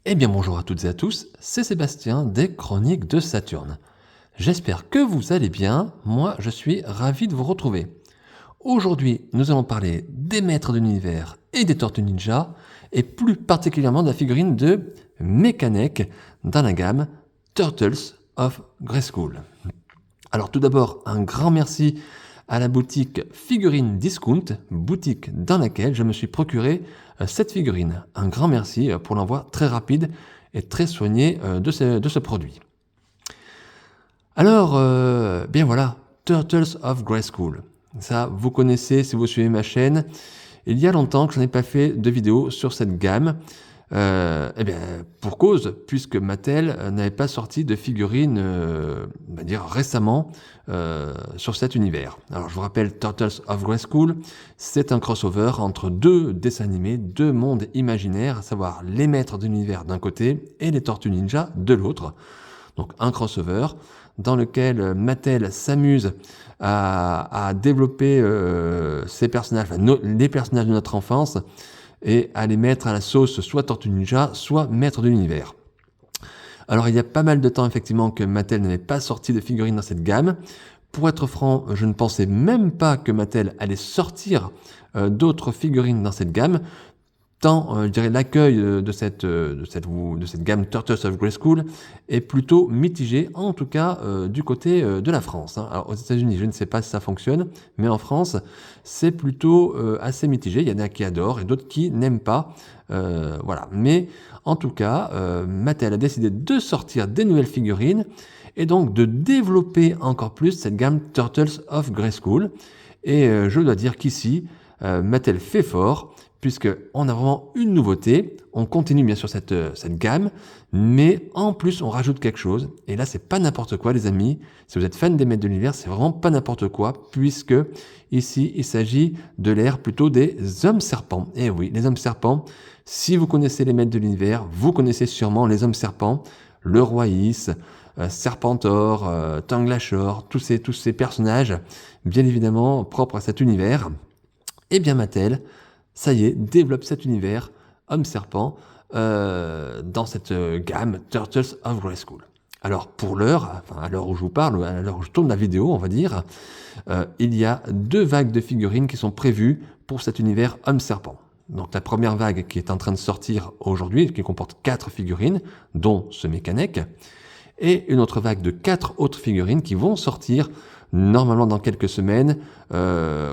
Eh bien bonjour à toutes et à tous, c'est Sébastien des Chroniques de Saturne. J'espère que vous allez bien, moi je suis ravi de vous retrouver. Aujourd'hui nous allons parler des maîtres de l'univers et des Tortues Ninja, et plus particulièrement de la figurine de Mekanek dans la gamme Turtles of Grayskull. Alors tout d'abord un grand merci à la boutique Figurine Discount, boutique dans laquelle je me suis procuré cette figurine. Un grand merci pour l'envoi très rapide et très soigné de ce produit. Alors, bien voilà, Turtles of Grayskull. Ça, vous connaissez si vous suivez ma chaîne. Il y a longtemps que je n'ai pas fait de vidéo sur cette gamme. Eh bien, pour cause, puisque Mattel n'avait pas sorti de figurines, on va dire récemment, sur cet univers. Alors, je vous rappelle, Turtles of Grayskull, c'est un crossover entre deux dessins animés, deux mondes imaginaires, à savoir les maîtres de l'univers d'un côté et les Tortues Ninja de l'autre. Donc, un crossover dans lequel Mattel s'amuse à développer ces personnages, les personnages de notre enfance, et à les mettre à la sauce soit Tortue Ninja, soit Maître de l'Univers. Alors il y a pas mal de temps effectivement que Mattel n'avait pas sorti de figurines dans cette gamme. Pour être franc, je ne pensais même pas que Mattel allait sortir d'autres figurines dans cette gamme, tant je dirais l'accueil de cette gamme Turtles of Grayskull est plutôt mitigé, en tout cas du côté de la France. Alors aux États-Unis, je ne sais pas si ça fonctionne, mais en France, c'est plutôt assez mitigé. Il y en a qui adorent et d'autres qui n'aiment pas. Voilà. Mais en tout cas, Mattel a décidé de sortir des nouvelles figurines et donc de développer encore plus cette gamme Turtles of Grayskull. Et je dois dire qu'ici, Mattel fait fort, puisqu'on a vraiment une nouveauté. On continue bien sûr cette gamme, mais en plus on rajoute quelque chose. Et là, c'est pas n'importe quoi, les amis. Si vous êtes fan des maîtres de l'univers, c'est vraiment pas n'importe quoi, puisque ici, il s'agit de l'ère plutôt des hommes serpents. Et oui, les hommes serpents, si vous connaissez les maîtres de l'univers, vous connaissez sûrement les hommes serpents, le roi Is, Serpentor, Tanglashor, tous ces personnages, bien évidemment, propres à cet univers. Et bien Mattel, ça y est, développe cet univers homme-serpent dans cette gamme Turtles of Grayskull. Alors pour l'heure, enfin à l'heure où je vous parle, à l'heure où je tourne la vidéo, on va dire, il y a 2 vagues de figurines qui sont prévues pour cet univers homme-serpent. Donc la première vague qui est en train de sortir aujourd'hui, qui comporte 4 figurines, dont ce Mekanek, et une autre vague de 4 autres figurines qui vont sortir normalement dans quelques semaines,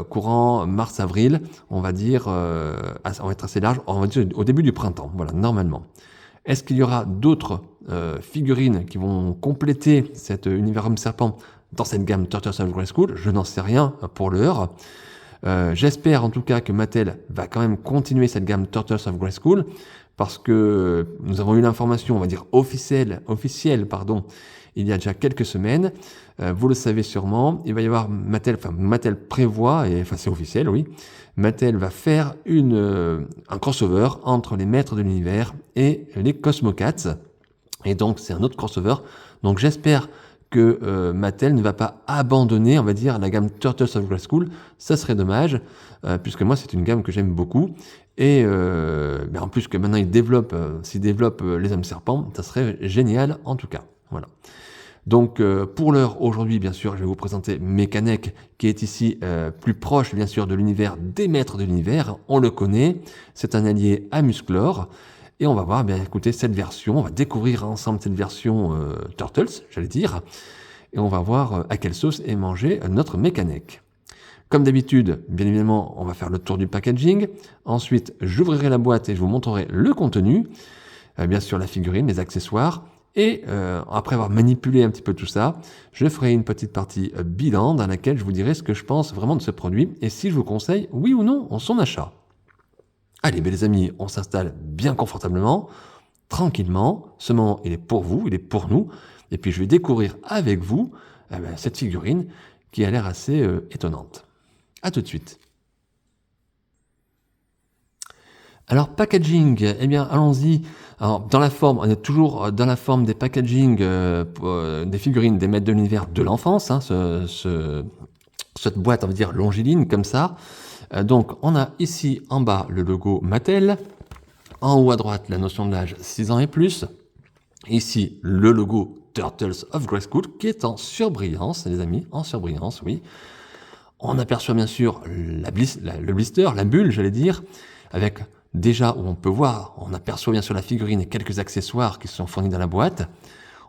courant mars-avril, on va dire, on va être assez large, on va dire au début du printemps, voilà, normalement. Est-ce qu'il y aura d'autres figurines qui vont compléter cet univers homme-serpent dans cette gamme Turtles of Grayskull? Je n'en sais rien pour l'heure. J'espère en tout cas que Mattel va quand même continuer cette gamme Turtles of Grayskull, parce que nous avons eu l'information, on va dire officielle, il y a déjà quelques semaines. Vous le savez sûrement, il va y avoir Mattel prévoit, et enfin c'est officiel, oui, Mattel va faire un crossover entre les maîtres de l'univers et les Cosmocats. Et donc c'est un autre crossover. Donc j'espère que Mattel ne va pas abandonner, on va dire, la gamme Turtles of Grayskull. Ça serait dommage, puisque moi c'est une gamme que j'aime beaucoup. Et en plus que maintenant s'il développe les hommes serpents, ça serait génial en tout cas. Voilà. Donc pour l'heure, aujourd'hui, bien sûr, je vais vous présenter Mekanek, qui est ici plus proche, bien sûr, de l'univers des maîtres de l'univers. On le connaît, c'est un allié à Musclor. Et on va voir, bien écoutez, cette version, on va découvrir ensemble cette version Turtles, j'allais dire. Et on va voir à quelle sauce est mangé notre Mekanek. Comme d'habitude, bien évidemment, on va faire le tour du packaging. Ensuite, j'ouvrirai la boîte et je vous montrerai le contenu. Bien sûr, la figurine, les accessoires. Et après avoir manipulé un petit peu tout ça, je ferai une petite partie bilan dans laquelle je vous dirai ce que je pense vraiment de ce produit et si je vous conseille, oui ou non, son achat. Allez, les amis, on s'installe bien confortablement, tranquillement. Ce moment, il est pour vous, il est pour nous. Et puis, je vais découvrir avec vous cette figurine qui a l'air assez étonnante. A tout de suite. Alors, packaging, eh bien, allons-y. Alors, dans la forme, on est toujours dans la forme des packaging des figurines des maîtres de l'univers de l'enfance, hein, cette boîte, on va dire, longiligne, comme ça. Donc, on a ici en bas le logo Mattel. En haut à droite, la notion de l'âge 6 ans et plus. Ici, le logo Turtles of Grayskull qui est en surbrillance, les amis, en surbrillance, oui. On aperçoit bien sûr le blister, la bulle, j'allais dire, avec déjà où on peut voir, on aperçoit bien sûr la figurine et quelques accessoires qui sont fournis dans la boîte.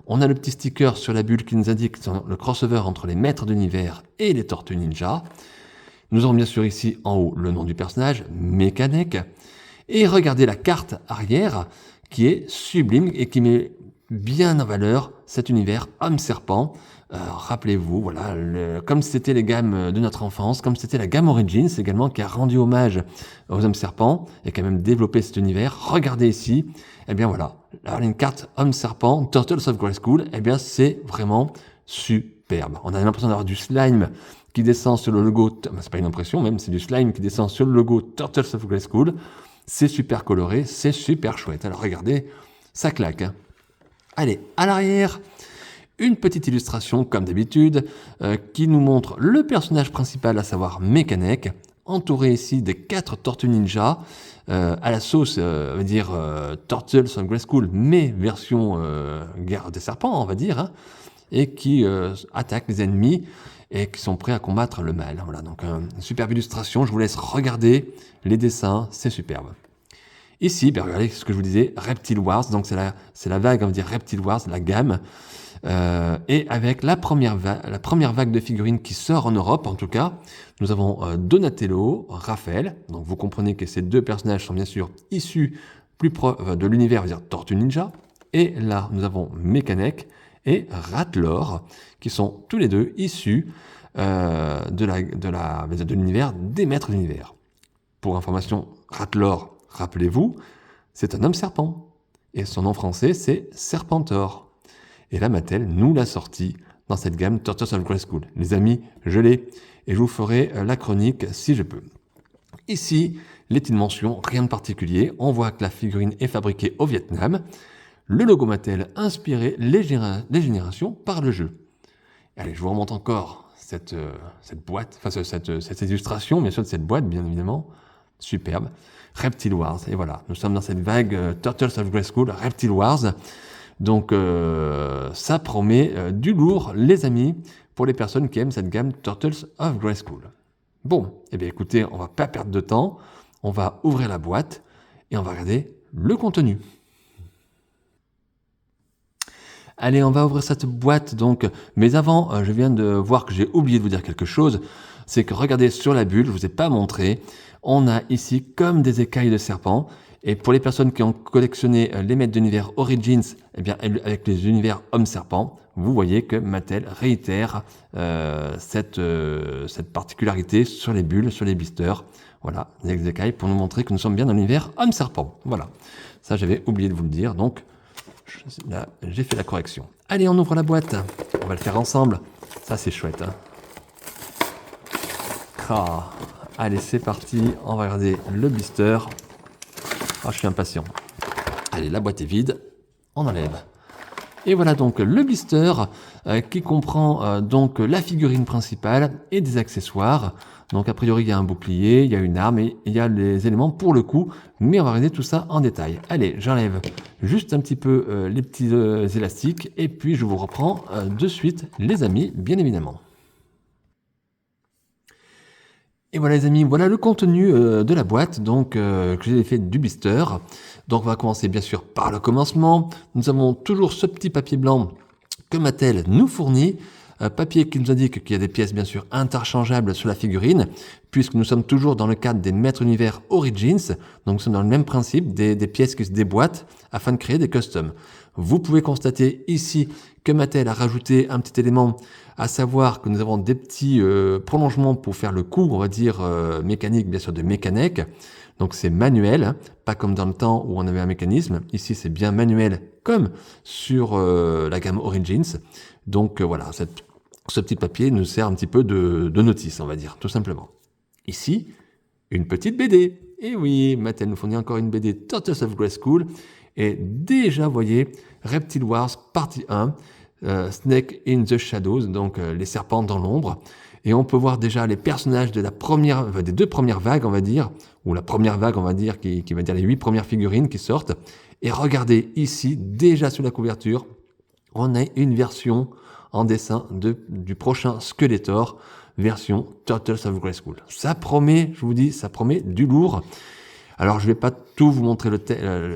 On a le petit sticker sur la bulle qui nous indique le crossover entre les maîtres d'univers et les Tortues Ninja. Nous avons bien sûr ici en haut le nom du personnage, Mekanek. Et regardez la carte arrière qui est sublime et qui met bien en valeur cet univers homme-serpent. Rappelez-vous, voilà, comme c'était les gammes de notre enfance, comme c'était la gamme Origins également qui a rendu hommage aux hommes-serpents et qui a même développé cet univers. Regardez ici, et bien voilà, là, une carte homme-serpent, Turtles of Grayskull, et bien c'est vraiment superbe. On a l'impression d'avoir du slime qui descend sur le logo, c'est pas une impression même, c'est du slime qui descend sur le logo Turtles of Grayskull. C'est super coloré, c'est super chouette. Alors regardez, ça claque. Hein. Allez, à l'arrière, une petite illustration comme d'habitude qui nous montre le personnage principal, à savoir Mekanek, entouré ici des 4 Tortues Ninja à la sauce, on va dire Turtles of Grayskull, mais version guerre des serpents, on va dire, hein, et qui attaquent les ennemis et qui sont prêts à combattre le mal. Voilà, donc une superbe illustration. Je vous laisse regarder les dessins, c'est superbe. Ici, ben regardez ce que je vous disais, Reptile Wars, donc c'est la vague, on va dire Reptile Wars, la gamme, et avec la première vague de figurines qui sort en Europe, en tout cas, nous avons Donatello, Raphaël, donc vous comprenez que ces deux personnages sont bien sûr issus de l'univers, on va dire Tortue Ninja, et là, nous avons Mekanek et Ratlor, qui sont tous les deux issus de l'univers des maîtres d'univers. Pour information, Ratlor, rappelez-vous, c'est un homme serpent. Et son nom français, c'est Serpentor. Et là, Mattel nous l'a sorti dans cette gamme Turtles of Grayskull. Les amis, je l'ai. Et je vous ferai la chronique si je peux. Ici, les petites mentions, rien de particulier. On voit que la figurine est fabriquée au Vietnam. Le logo Mattel inspiré les générations par le jeu. Allez, je vous remonte encore cette boîte, enfin cette illustration, bien sûr, de cette boîte, bien évidemment. Superbe. Reptile Wars. Et voilà, nous sommes dans cette vague Turtles of Grayskull, Reptile Wars. Donc, ça promet du lourd, les amis, pour les personnes qui aiment cette gamme Turtles of Grayskull. Bon, eh bien écoutez, on va pas perdre de temps. On va ouvrir la boîte et on va regarder le contenu. Allez, on va ouvrir cette boîte, donc. Mais avant, je viens de voir que j'ai oublié de vous dire quelque chose. C'est que regardez sur la bulle, je vous ai pas montré. On a ici comme des écailles de serpent. Et pour les personnes qui ont collectionné les maîtres d'univers Origins, eh bien, avec les univers homme-serpent, vous voyez que Mattel réitère cette particularité sur les bulles, sur les blisters. Voilà, les écailles pour nous montrer que nous sommes bien dans l'univers homme-serpent. Voilà, ça j'avais oublié de vous le dire, donc là, j'ai fait la correction. Allez, on ouvre la boîte. On va le faire ensemble. Ça, c'est chouette. Hein. Ah. Allez, c'est parti. On va regarder le blister. Ah, je suis impatient. Allez, la boîte est vide. On enlève. Et voilà donc le blister qui comprend donc la figurine principale et des accessoires. Donc a priori il y a un bouclier, il y a une arme et il y a les éléments pour le coup, mais on va regarder tout ça en détail. Allez, j'enlève juste un petit peu les petits élastiques et puis je vous reprends de suite les amis, bien évidemment. Et voilà les amis, voilà le contenu de la boîte donc que j'ai fait du blister. Donc on va commencer bien sûr par le commencement. Nous avons toujours ce petit papier blanc que Mattel nous fournit. Papier qui nous indique qu'il y a des pièces bien sûr interchangeables sur la figurine, puisque nous sommes toujours dans le cadre des maîtres univers Origins, donc nous sommes dans le même principe, des pièces qui se déboîtent afin de créer des customs. Vous pouvez constater ici que Mattel a rajouté un petit élément, à savoir que nous avons des petits prolongements pour faire le coup, on va dire mécanique, bien sûr de Mekanek. Donc c'est manuel, hein, pas comme dans le temps où on avait un mécanisme. Ici c'est bien manuel comme sur la gamme Origins. Donc voilà, ce petit papier nous sert un petit peu de notice, on va dire, tout simplement. Ici, une petite BD. Et oui, Mattel nous fournit encore une BD Turtles of Grayskull. Et déjà, vous voyez, Reptile Wars partie 1, Snake in the Shadows, donc les serpents dans l'ombre. Et on peut voir déjà les personnages de des 2 premières vagues, on va dire, ou la première vague, on va dire, qui va dire les 8 premières figurines qui sortent. Et regardez ici, déjà sous la couverture, on a une version en dessin du prochain Skeletor, version Turtles of Grayskull. Ça promet, je vous dis, ça promet du lourd. Alors, je ne vais pas tout vous montrer,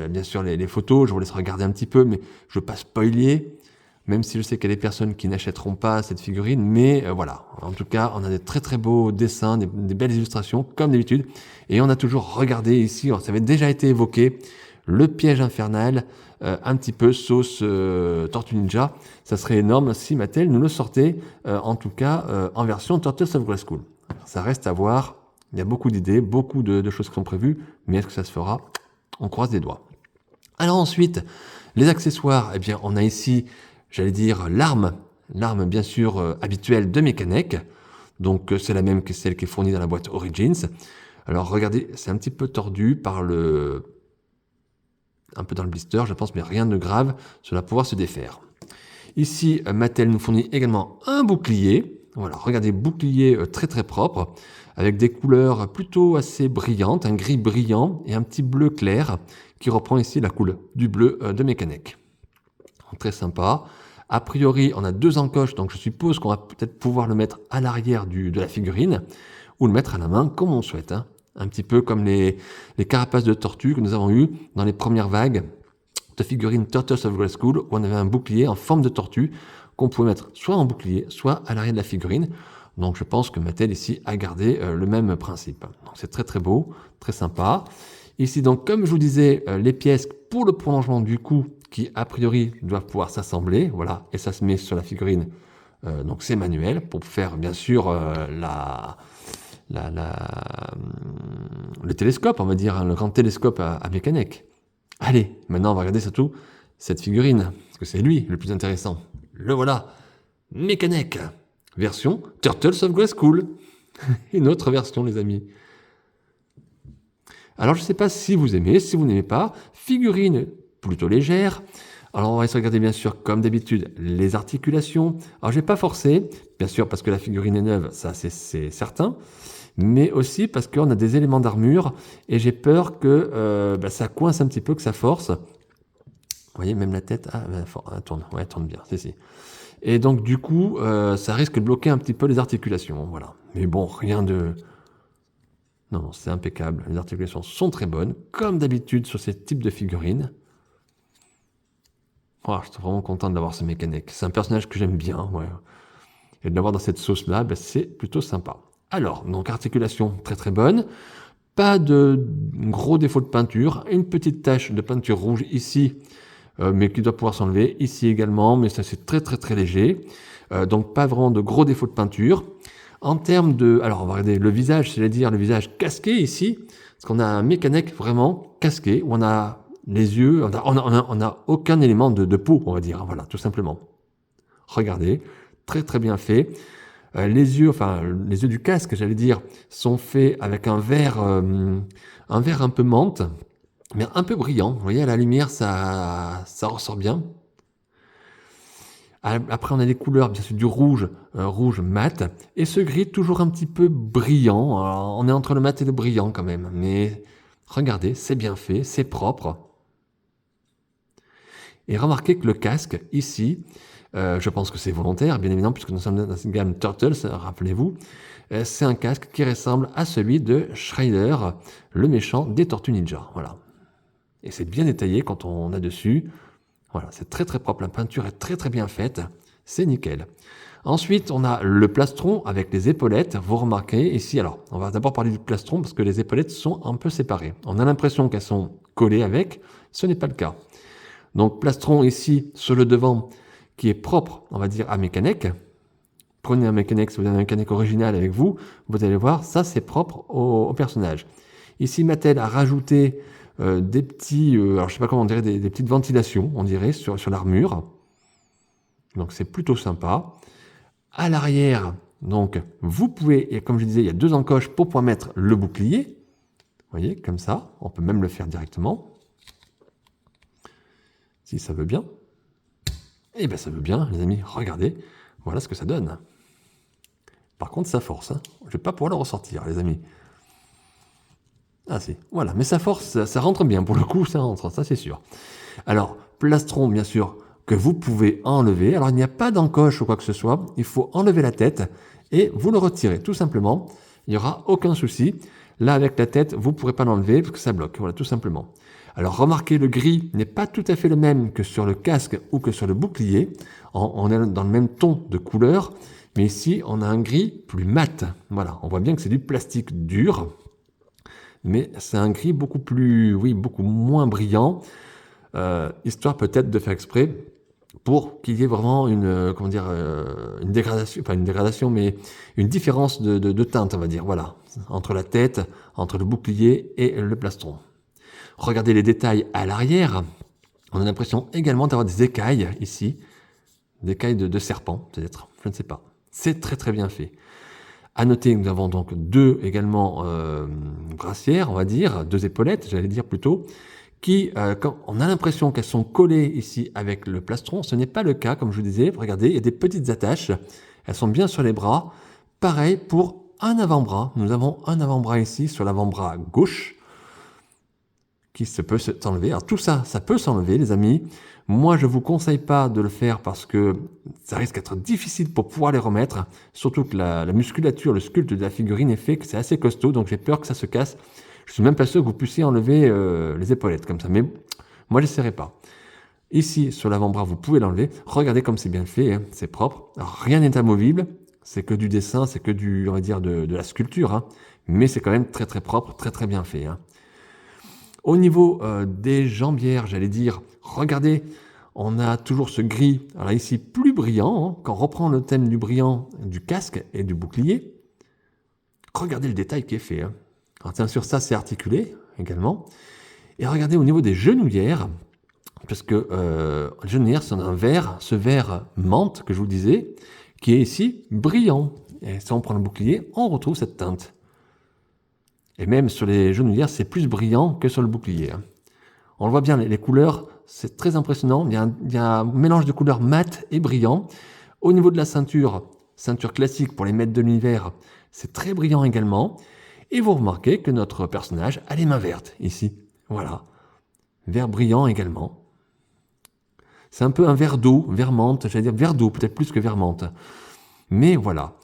bien sûr, les photos, je vous laisse regarder un petit peu, mais je ne veux pas spoiler, même si je sais qu'il y a des personnes qui n'achèteront pas cette figurine, mais voilà. En tout cas, on a des très très beaux dessins, des belles illustrations, comme d'habitude, et on a toujours regardé ici, ça avait déjà été évoqué, le piège infernal, un petit peu sauce Tortue Ninja. Ça serait énorme si Mattel nous le sortait, en tout cas en version Turtles of Grayskull. Ça reste à voir. Il y a beaucoup d'idées, beaucoup de choses qui sont prévues, mais est-ce que ça se fera? On croise les doigts. Alors ensuite, les accessoires, eh bien, on a ici, j'allais dire, l'arme bien sûr habituelle de Mekaneck. Donc c'est la même que celle qui est fournie dans la boîte Origins. Alors regardez, c'est un petit peu tordu un peu dans le blister, je pense, mais rien de grave, cela va pouvoir se défaire. Ici, Mattel nous fournit également un bouclier. Voilà, regardez, bouclier très très propre, avec des couleurs plutôt assez brillantes, un gris brillant et un petit bleu clair, qui reprend ici la couleur du bleu de Mekaneck. Très sympa. A priori, on a 2 encoches, donc je suppose qu'on va peut-être pouvoir le mettre à l'arrière de la figurine, ou le mettre à la main, comme on souhaite. Un petit peu comme les carapaces de tortue que nous avons eues dans les premières vagues de figurines Turtles of Grayskull, où on avait un bouclier en forme de tortue, qu'on pouvait mettre soit en bouclier, soit à l'arrière de la figurine. Donc je pense que Mattel ici a gardé le même principe. Donc c'est très très beau, très sympa. Ici donc, comme je vous disais, les pièces pour le prolongement du cou, qui a priori doivent pouvoir s'assembler, voilà, et ça se met sur la figurine. Donc c'est manuel, pour faire bien sûr le télescope, on va dire, le grand télescope à Mekaneck. Allez, maintenant on va regarder surtout cette figurine, parce que c'est lui le plus intéressant. Le voilà, Mekaneck, version Turtles of Grayskull. Une autre version, les amis. Alors je ne sais pas si vous aimez, si vous n'aimez pas, figurine plutôt légère. Alors on va essayer de regarder bien sûr, comme d'habitude, les articulations. Alors je vais pas forcer, bien sûr parce que la figurine est neuve, ça c'est certain, mais aussi parce qu'on a des éléments d'armure et j'ai peur que ça coince un petit peu, que ça force. Vous voyez, même la tête, elle tourne, ouais, elle tourne bien, c'est. Et donc du coup, ça risque de bloquer un petit peu les articulations, voilà. Mais bon, rien de... Non, c'est impeccable, les articulations sont très bonnes, comme d'habitude sur ces types de figurines. Oh, je suis vraiment content d'avoir ce Mekaneck. C'est un personnage que j'aime bien, ouais. Et de l'avoir dans cette sauce-là, c'est plutôt sympa. Alors, donc articulation très très bonne. Pas de gros défaut de peinture. Une petite tache de peinture rouge ici, mais qui doit pouvoir s'enlever. Ici également, mais ça c'est très très très léger. Donc pas vraiment de gros défauts de peinture. En termes de... Alors on va regarder le visage, c'est-à-dire le visage casqué ici. Parce qu'on a un Mekaneck vraiment casqué, où on a les yeux, on a aucun élément de peau, on va dire. Voilà, tout simplement. Regardez, très très bien fait. Les yeux du casque, j'allais dire, sont faits avec un verre un peu menthe, mais un peu brillant. Vous voyez, à la lumière, ça ressort bien. Après, on a des couleurs, bien sûr, du rouge, rouge mat, et ce gris toujours un petit peu brillant. Alors, on est entre le mat et le brillant quand même, mais regardez, c'est bien fait, c'est propre. Et remarquez que le casque, ici, je pense que c'est volontaire, bien évidemment, puisque nous sommes dans une gamme Turtles, rappelez-vous, c'est un casque qui ressemble à celui de Shredder, le méchant des Tortues Ninja. Voilà. Et c'est bien détaillé quand on a dessus. Voilà, c'est très très propre, la peinture est très très bien faite, c'est nickel. Ensuite, on a le plastron avec les épaulettes. Vous remarquez ici, alors, on va d'abord parler du plastron parce que les épaulettes sont un peu séparées. On a l'impression qu'elles sont collées avec, ce n'est pas le cas. Donc, plastron ici sur le devant qui est propre, on va dire, à Mekaneck. Prenez un Mekaneck, si vous avez un Mekaneck original avec vous, vous allez voir, ça c'est propre au personnage. Ici, Mattel a rajouté des petits, alors je sais pas comment on dirait, des petites ventilations, on dirait, sur l'armure. Donc c'est plutôt sympa. À l'arrière, donc vous pouvez, et comme je disais, il y a 2 encoches pour pouvoir mettre le bouclier. Vous voyez, comme ça, on peut même le faire directement. Si ça veut bien. Eh bien ça veut bien, les amis, regardez, voilà ce que ça donne. Par contre, ça force. Hein. Je ne vais pas pouvoir le ressortir, les amis. Ah si, voilà. Mais ça force, ça rentre bien. Pour le coup, ça rentre, ça c'est sûr. Alors, plastron, bien sûr, que vous pouvez enlever. Alors, il n'y a pas d'encoche ou quoi que ce soit. Il faut enlever la tête et vous le retirez, tout simplement. Il n'y aura aucun souci. Là, avec la tête, vous ne pourrez pas l'enlever parce que ça bloque. Voilà, tout simplement. Alors, remarquez, le gris n'est pas tout à fait le même que sur le casque ou que sur le bouclier. On est dans le même ton de couleur. Mais ici, on a un gris plus mat. Voilà, on voit bien que c'est du plastique dur. Mais c'est un gris beaucoup plus, oui, beaucoup moins brillant. Histoire peut-être de faire exprès pour qu'il y ait vraiment une, comment dire, une dégradation, pas une dégradation, mais une différence de teinte, on va dire, voilà, entre la tête, entre le bouclier et le plastron. Regardez les détails à l'arrière. On a l'impression également d'avoir des écailles ici, des écailles de serpent, peut-être, je ne sais pas. C'est très très bien fait. À noter que nous avons donc deux également brassières, on va dire, deux épaulettes, j'allais dire plutôt, qui, quand on a l'impression qu'elles sont collées ici avec le plastron, ce n'est pas le cas, comme je vous disais. Regardez, il y a des petites attaches, elles sont bien sur les bras. Pareil pour un avant-bras. Nous avons un avant-bras ici sur l'avant-bras gauche qui peut s'enlever. Alors tout ça, ça peut s'enlever, les amis. Moi, je ne vous conseille pas de le faire parce que ça risque d'être difficile pour pouvoir les remettre. Surtout que la musculature, le sculpte de la figurine est fait que c'est assez costaud, donc j'ai peur que ça se casse. Je suis même pas sûr que vous puissiez enlever les épaulettes comme ça, mais moi, je n'essaierai pas. Ici, sur l'avant-bras, vous pouvez l'enlever. Regardez comme c'est bien fait, hein, c'est propre. Alors, rien n'est amovible, c'est que du dessin, c'est que du, on va dire, de la sculpture, hein, mais c'est quand même très très propre, très très bien fait. Hein. Au niveau des jambières, j'allais dire, regardez, on a toujours ce gris, alors ici plus brillant, hein, quand on reprend le thème du brillant du casque et du bouclier, regardez le détail qui est fait. Hein. Alors tiens, sur ça, c'est articulé également. Et regardez au niveau des genouillères, parce que les genouillères, c'est un vert, ce vert menthe que je vous disais, qui est ici brillant. Et si on prend le bouclier, on retrouve cette teinte. Et même sur les genouillères, c'est plus brillant que sur le bouclier. Hein. On le voit bien, les couleurs, c'est très impressionnant. Il y a un mélange de couleurs mat et brillant. Au niveau de la ceinture classique pour les maîtres de l'univers, c'est très brillant également. Et vous remarquez que notre personnage a les mains vertes, ici. Voilà. Vert brillant également. C'est un peu un vert d'eau, vert menthe, j'allais dire vert d'eau, peut-être plus que vert menthe. Mais voilà.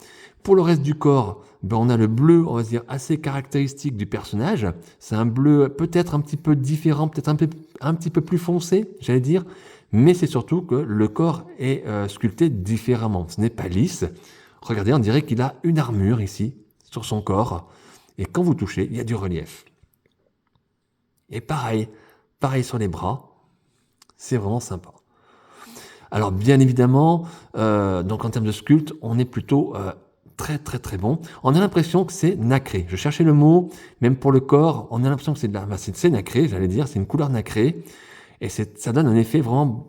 Pour le reste du corps, ben on a le bleu, on va dire, assez caractéristique du personnage. C'est un bleu peut-être un petit peu différent, peut-être un petit peu plus foncé, j'allais dire. Mais c'est surtout que le corps est sculpté différemment. Ce n'est pas lisse. Regardez, on dirait qu'il a une armure ici, sur son corps. Et quand vous touchez, il y a du relief. Et pareil sur les bras. C'est vraiment sympa. Alors bien évidemment, donc en termes de sculpte, on est plutôt très très très bon. On a l'impression que c'est nacré. Je cherchais le mot, même pour le corps, on a l'impression que c'est nacré, j'allais dire, c'est une couleur nacrée. Et ça donne un effet vraiment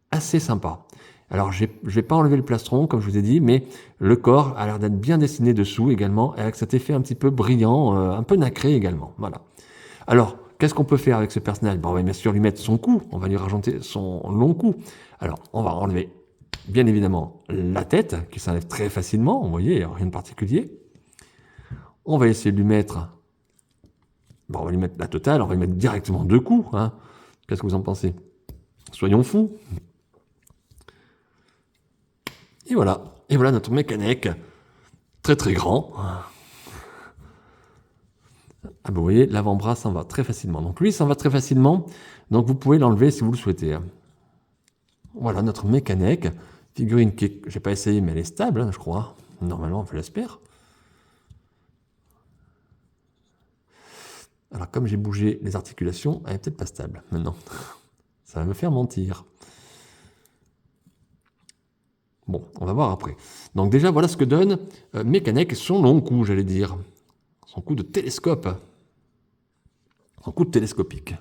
assez sympa. Alors je vais pas enlever le plastron, comme je vous ai dit, mais le corps a l'air d'être bien dessiné dessous également, avec cet effet un petit peu brillant, un peu nacré également. Voilà. Alors, qu'est-ce qu'on peut faire avec ce personnage? On va bien sûr lui mettre son cou, on va lui rajouter son long cou. Alors, on va enlever, bien évidemment, la tête, qui s'enlève très facilement, vous voyez, rien de particulier. On va essayer de lui mettre, on va lui mettre la totale, on va lui mettre directement deux coups. Hein. Qu'est-ce que vous en pensez? Soyons fous. Et voilà notre mécanique, très très grand. Ah ben vous voyez, l'avant-bras s'en va très facilement. Donc lui, s'en va très facilement, donc vous pouvez l'enlever si vous le souhaitez. Voilà notre mécanique, figurine qui est, j'ai pas essayé, mais elle est stable, hein, je crois. Normalement, je l'espère. Alors comme j'ai bougé les articulations, elle est peut-être pas stable maintenant. Ça va me faire mentir. Bon, on va voir après. Donc déjà, voilà ce que donne Mécanique son long cou, j'allais dire. Son coup de télescope. Son coup de télescopique.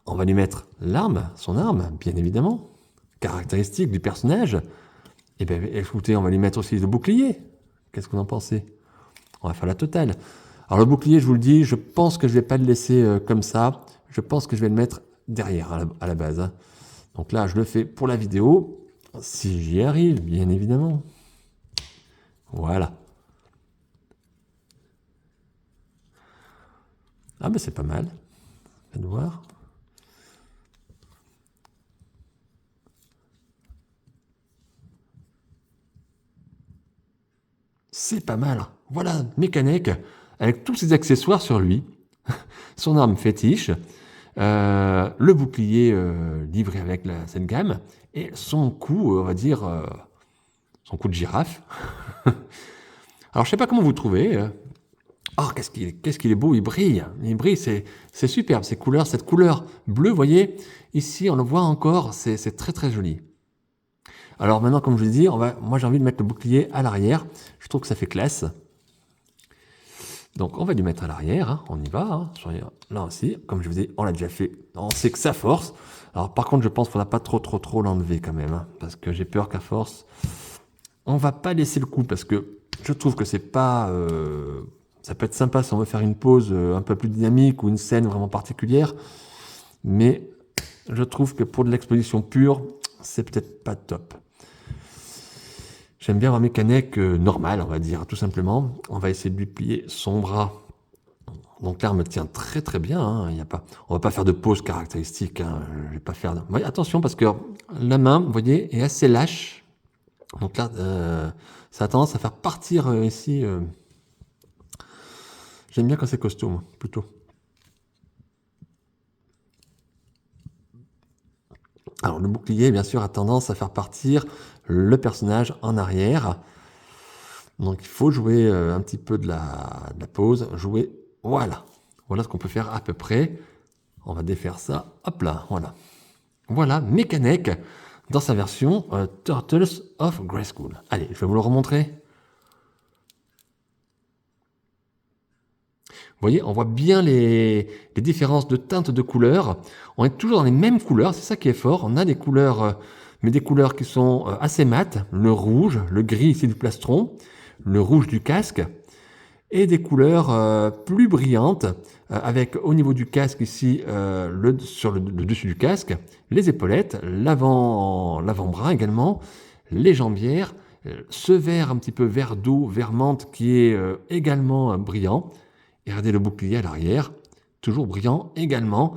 On va lui mettre l'arme, son arme, bien évidemment. Caractéristique du personnage. Et bien, écoutez, on va lui mettre aussi le bouclier. Qu'est-ce que vous en pensez? On va faire la totale. Alors le bouclier, je vous le dis, je pense que je ne vais pas le laisser comme ça. Je pense que je vais le mettre derrière à la base. Hein. Donc là, je le fais pour la vidéo. Si j'y arrive, bien évidemment. Voilà. Ah ben c'est pas mal. Faites voir. C'est pas mal. Voilà, mécanique, avec tous ses accessoires sur lui, son arme fétiche, le bouclier livré avec cette gamme, et son coup, on va dire, son coup de girafe. Alors je sais pas comment vous trouvez. Oh, qu'est-ce qu'il est beau, il brille, c'est superbe, ces couleurs, cette couleur bleue, vous voyez, ici on le voit encore, c'est très très joli. Alors maintenant, comme je vous l'ai dit, moi j'ai envie de mettre le bouclier à l'arrière, je trouve que ça fait classe. Donc on va lui mettre à l'arrière, hein, on y va, hein, là aussi, comme je vous dis, on l'a déjà fait, on sait que ça force. Alors par contre je pense qu'il ne faudra pas trop l'enlever quand même, hein, parce que j'ai peur qu'à force, on va pas laisser le coup, parce que je trouve que c'est pas... ça peut être sympa si on veut faire une pause un peu plus dynamique ou une scène vraiment particulière, mais je trouve que pour de l'exposition pure, c'est peut-être pas top. J'aime bien avoir mes canettes normales, on va dire, tout simplement. On va essayer de lui plier son bras. Donc l'arme me tient très très bien. Hein. On va pas faire de pause caractéristique. Hein. Je vais pas faire. Ouais, attention parce que la main, vous voyez, est assez lâche. Donc là, ça a tendance à faire partir ici. J'aime bien quand c'est costaud, moi, plutôt. Alors le bouclier, bien sûr, a tendance à faire partir le personnage en arrière. Donc il faut jouer un petit peu de la pause, jouer, voilà. Voilà ce qu'on peut faire à peu près. On va défaire ça, hop là, voilà. Voilà, Mekaneck dans sa version Turtles of Grayskull. Allez, je vais vous le remontrer. Vous voyez, on voit bien les différences de teintes de couleurs. On est toujours dans les mêmes couleurs, c'est ça qui est fort. On a des couleurs, mais des couleurs qui sont assez mates. Le rouge, le gris ici du plastron, le rouge du casque, et des couleurs plus brillantes, avec au niveau du casque ici, sur le dessus du casque, les épaulettes, l'avant-bras également, les jambières, ce vert un petit peu vert d'eau, vert menthe qui est également brillant. Et regardez le bouclier à l'arrière, toujours brillant également.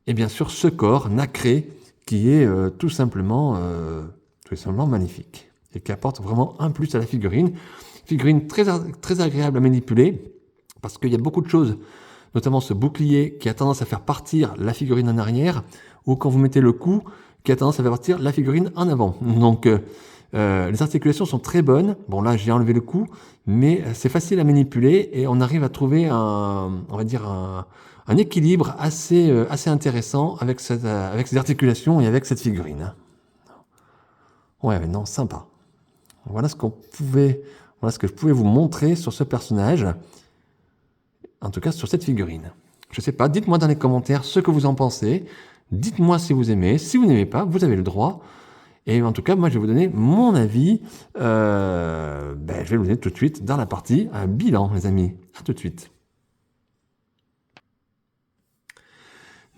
Et bien sûr, ce corps nacré qui est tout simplement magnifique et qui apporte vraiment un plus à la figurine. Figurine très agréable à manipuler parce qu'il y a beaucoup de choses, notamment ce bouclier qui a tendance à faire partir la figurine en arrière ou quand vous mettez le coup qui a tendance à faire partir la figurine en avant. Donc les articulations sont très bonnes. Bon là j'ai enlevé le coup, mais c'est facile à manipuler et on arrive à trouver un équilibre assez intéressant avec ces articulations et avec cette figurine. Ouais, non, sympa. Voilà ce que je pouvais vous montrer sur ce personnage. En tout cas sur cette figurine. Je sais pas, dites-moi dans les commentaires ce que vous en pensez. Dites-moi si vous aimez. Si vous n'aimez pas, vous avez le droit. Et en tout cas, moi, je vais vous donner mon avis. Je vais vous donner tout de suite dans la partie bilan, les amis. À tout de suite.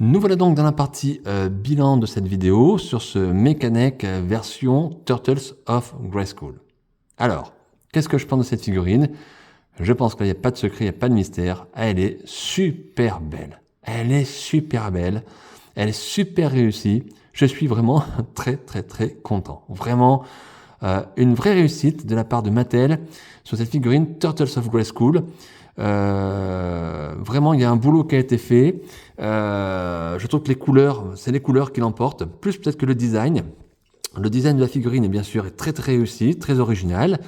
Nous voilà donc dans la partie bilan de cette vidéo sur ce Mekaneck version Turtles of Grayskull. Alors, qu'est-ce que je pense de cette figurine? Je pense qu'il n'y a pas de secret, il n'y a pas de mystère. Elle est super belle. Elle est super belle. Elle est super réussie. Je suis vraiment très content. Vraiment une vraie réussite de la part de Mattel sur cette figurine Turtles of Grayskull. Vraiment, il y a un boulot qui a été fait. Je trouve que les couleurs, c'est les couleurs qui l'emportent, plus peut-être que le design. Le design de la figurine, bien sûr, est très réussi, très original.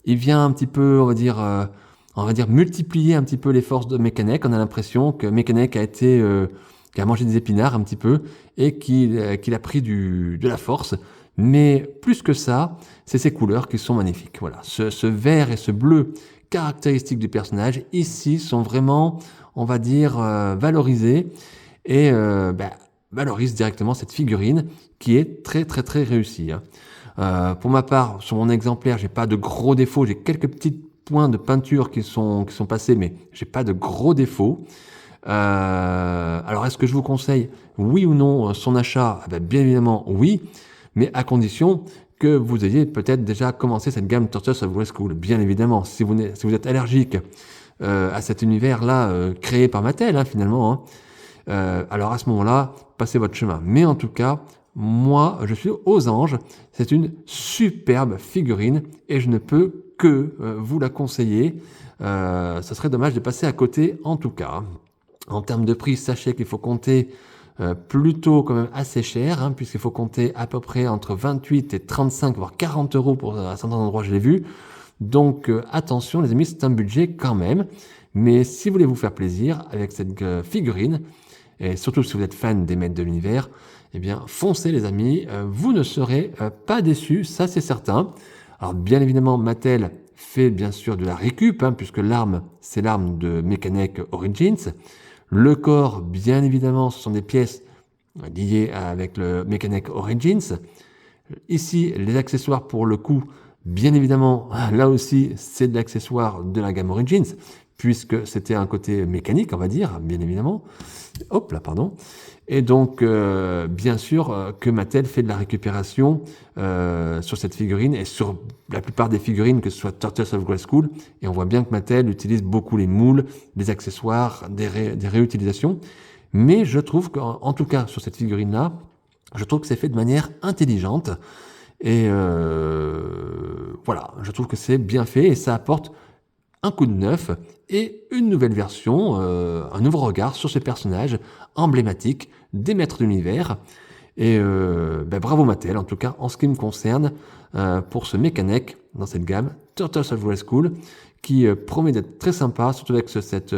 Il vient un petit peu, on va dire multiplier un petit peu les forces de Mekaneck. On a l'impression que Mekaneck qui a mangé des épinards un petit peu et qu'il a pris de la force. Mais plus que ça, c'est ces couleurs qui sont magnifiques. Voilà, ce vert et ce bleu caractéristiques du personnage ici sont vraiment, on va dire, valorisés et valorisent directement cette figurine qui est très réussie. Hein. Pour ma part, sur mon exemplaire, j'ai pas de gros défauts. J'ai quelques petits points de peinture qui sont passés, mais j'ai pas de gros défauts. Alors, est-ce que je vous conseille, oui ou non, son achat? Bien évidemment, oui, mais à condition que vous ayez peut-être déjà commencé cette gamme Turtles of Grayskull. Bien évidemment, si vous êtes allergique à cet univers-là créé par Mattel, hein, finalement. Hein. Alors à ce moment-là, passez votre chemin. Mais en tout cas, moi, je suis aux anges. C'est une superbe figurine et je ne peux que vous la conseiller. Ça serait dommage de passer à côté, en tout cas. En termes de prix, sachez qu'il faut compter plutôt quand même assez cher, hein, puisqu'il faut compter à peu près entre 28 et 35, voire 40 euros pour à certains endroits, je l'ai vu. Donc attention les amis, c'est un budget quand même. Mais si vous voulez vous faire plaisir avec cette figurine, et surtout si vous êtes fan des Maîtres de l'Univers, eh bien foncez les amis, vous ne serez pas déçus, ça c'est certain. Alors bien évidemment, Mattel fait bien sûr de la récup, hein, puisque l'arme, c'est l'arme de Mechanic Origins. Le corps, bien évidemment, ce sont des pièces liées avec le Mechanic Origins. Ici, les accessoires pour le coup, bien évidemment, là aussi, c'est de l'accessoire de la gamme Origins, puisque c'était un côté mécanique, on va dire, bien évidemment. Hop là, pardon. Et donc, bien sûr, que Mattel fait de la récupération sur cette figurine et sur la plupart des figurines, que ce soit Turtles of Grayskull. Et on voit bien que Mattel utilise beaucoup les moules, des accessoires, des réutilisations. Mais je trouve qu'en tout cas, sur cette figurine-là, je trouve que c'est fait de manière intelligente. Et voilà, je trouve que c'est bien fait et ça apporte un coup de neuf et une nouvelle version, un nouveau regard sur ce personnage emblématique des Maîtres de l'Univers. Et bravo Mattel, en tout cas en ce qui me concerne, pour ce Mechanic dans cette gamme, Turtles of Grayskull, qui promet d'être très sympa, surtout avec cette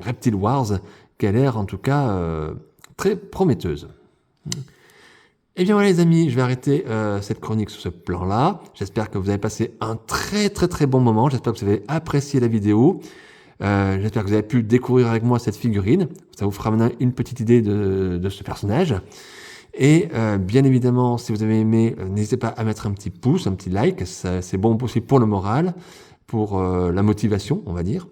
Reptile Wars, qui a l'air en tout cas très prometteuse. Et bien voilà les amis, je vais arrêter cette chronique sur ce plan-là. J'espère que vous avez passé un très très très bon moment. J'espère que vous avez apprécié la vidéo. J'espère que vous avez pu découvrir avec moi cette figurine. Ça vous fera maintenant une petite idée de ce personnage. Et bien évidemment, si vous avez aimé, n'hésitez pas à mettre un petit pouce, un petit like. C'est bon aussi pour le moral, pour la motivation, on va dire.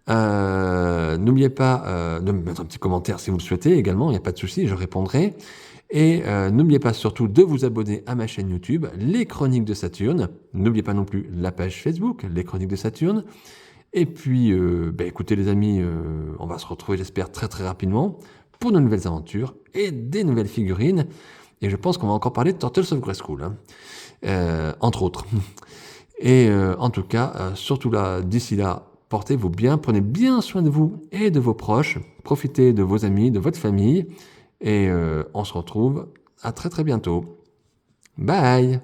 N'oubliez pas de me mettre un petit commentaire si vous le souhaitez également, il n'y a pas de souci, je répondrai. Et n'oubliez pas surtout de vous abonner à ma chaîne YouTube, Les Chroniques de Saturne. N'oubliez pas non plus la page Facebook, Les Chroniques de Saturne. Et puis, écoutez les amis, on va se retrouver j'espère très très rapidement pour de nouvelles aventures et des nouvelles figurines. Et je pense qu'on va encore parler de Turtles of Grayskull, hein, entre autres. Et en tout cas, surtout là, d'ici là, portez-vous bien, prenez bien soin de vous et de vos proches, profitez de vos amis, de votre famille, et on se retrouve à très très bientôt. Bye!